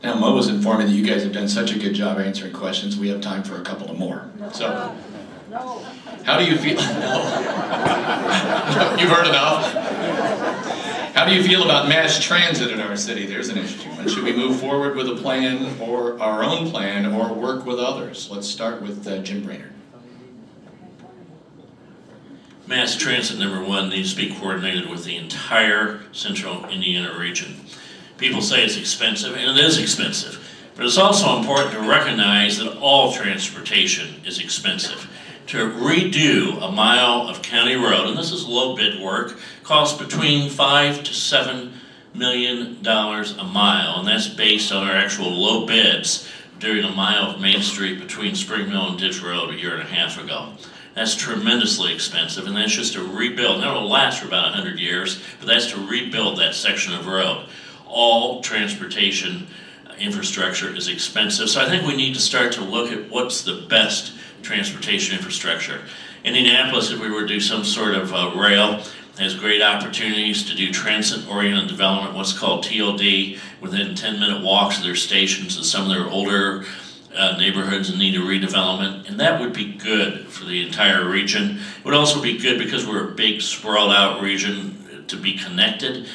Now, Mo was informing that you guys have done such a good job answering questions, we have time for a couple of more. So, how do you feel? No. You've heard enough. How do you feel about mass transit in our city? There's an issue. And should we move forward with a plan, or our own plan, or work with others? Let's start with Jim Brainerd. Mass transit, number one, needs to be coordinated with the entire central Indiana region. People say it's expensive, and it is expensive. But it's also important to recognize that all transportation is expensive. To redo a mile of county road, and this is low bid work, costs between $5 to $7 million a mile, and that's based on our actual low bids during a mile of Main Street between Spring Mill and Ditch Road a year and a half ago. That's tremendously expensive, and that's just to rebuild. Now, it'll last for about 100 years, but that's to rebuild that section of road. All transportation infrastructure is expensive, so I think we need to start to look at what's the best transportation infrastructure. Indianapolis, if we were to do some sort of rail, has great opportunities to do transit-oriented development, what's called TOD, within 10-minute walks of their stations and some of their older neighborhoods in need of redevelopment, and that would be good for the entire region. It would also be good because we're a big sprawled out region to be connected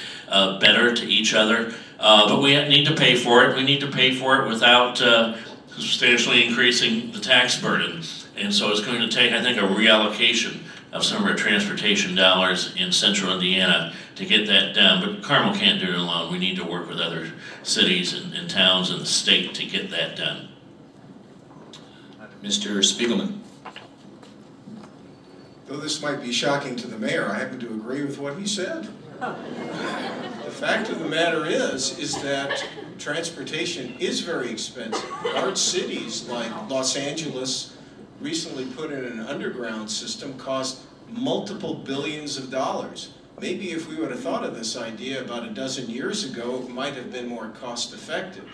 better to each other, but we need to pay for it. We need to pay for it without substantially increasing the tax burden, and so it's going to take, I think, a reallocation of some of our transportation dollars in central Indiana to get that done, but Carmel can't do it alone. We need to work with other cities and towns in the state to get that done. Mr. Spiegelman. Though this might be shocking to the mayor, I happen to agree with what he said. The fact of the matter is that transportation is very expensive. Large cities like Los Angeles recently put in an underground system, cost multiple billions of dollars. Maybe if we would have thought of this idea about a dozen years ago, it might have been more cost effective.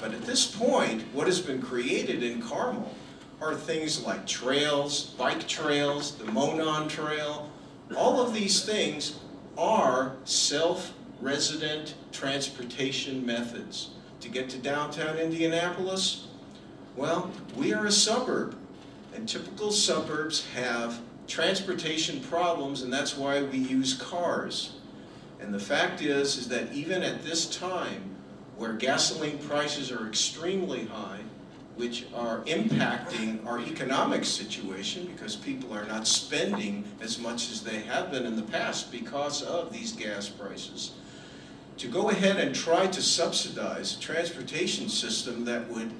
But at this point, what has been created in Carmel are things like trails, bike trails, the Monon Trail. All of these things are self-resident transportation methods. To get to downtown Indianapolis, well, we are a suburb, and typical suburbs have transportation problems, and that's why we use cars. And the fact is that even at this time, where gasoline prices are extremely high, which are impacting our economic situation because people are not spending as much as they have been in the past because of these gas prices, to go ahead and try to subsidize a transportation system that would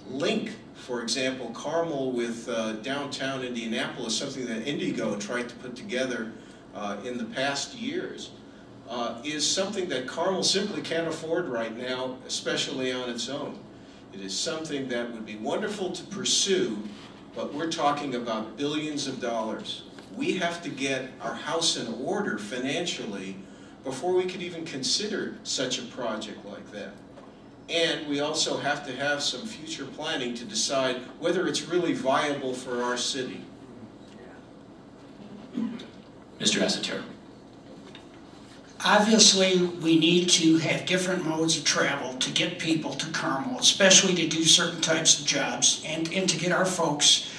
link, for example, Carmel with downtown Indianapolis, something that Indigo tried to put together in the past years, is something that Carmel simply can't afford right now, especially on its own. It is something that would be wonderful to pursue, but we're talking about billions of dollars. We have to get our house in order financially before we could even consider such a project like that. And we also have to have some future planning to decide whether it's really viable for our city. Mr. Asatero. Obviously, we need to have different modes of travel to get people to Carmel, especially to do certain types of jobs and to get our folks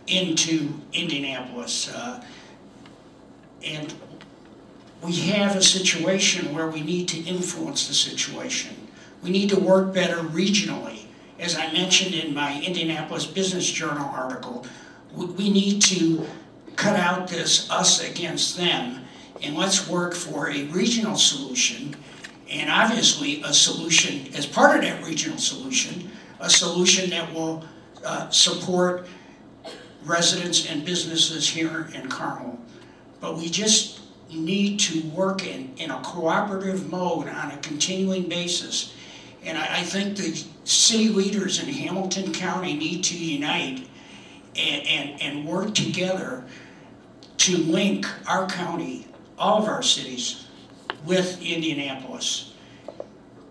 into Indianapolis. And we have a situation where we need to influence the situation. We need to work better regionally. As I mentioned in my Indianapolis Business Journal article, we need to cut out this us against them, and let's work for a regional solution, and obviously a solution, as part of that regional solution, a solution that will support residents and businesses here in Carmel. But we just need to work in a cooperative mode on a continuing basis. And I think the city leaders in Hamilton County need to unite and work together to link our county, all of our cities, with Indianapolis.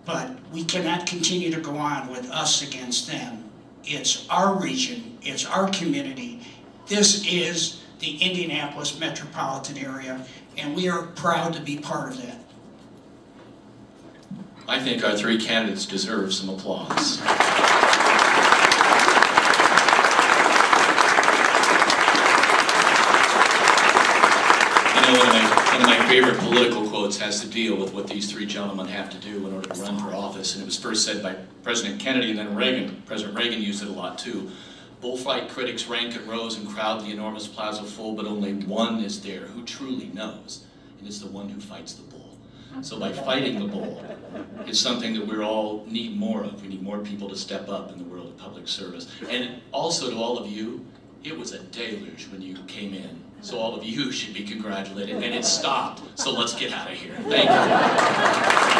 But we cannot continue to go on with us against them. It's our region, it's our community. This is the Indianapolis metropolitan area, and we are proud to be part of that. I think our three candidates deserve some applause. You know, one of my favorite political quotes has to deal with what these three gentlemen have to do in order to run for office, and it was first said by President Kennedy and then Reagan. President Reagan used it a lot too. Bullfight critics rank and rows and crowd the enormous plaza full, but only one is there who truly knows, and it's the one who fights the bull. So by fighting the bull, it's something that we all need more of. We need more people to step up in the world of public service. And also to all of you, it was a deluge when you came in. So all of you should be congratulated, and it stopped. So let's get out of here. Thank you.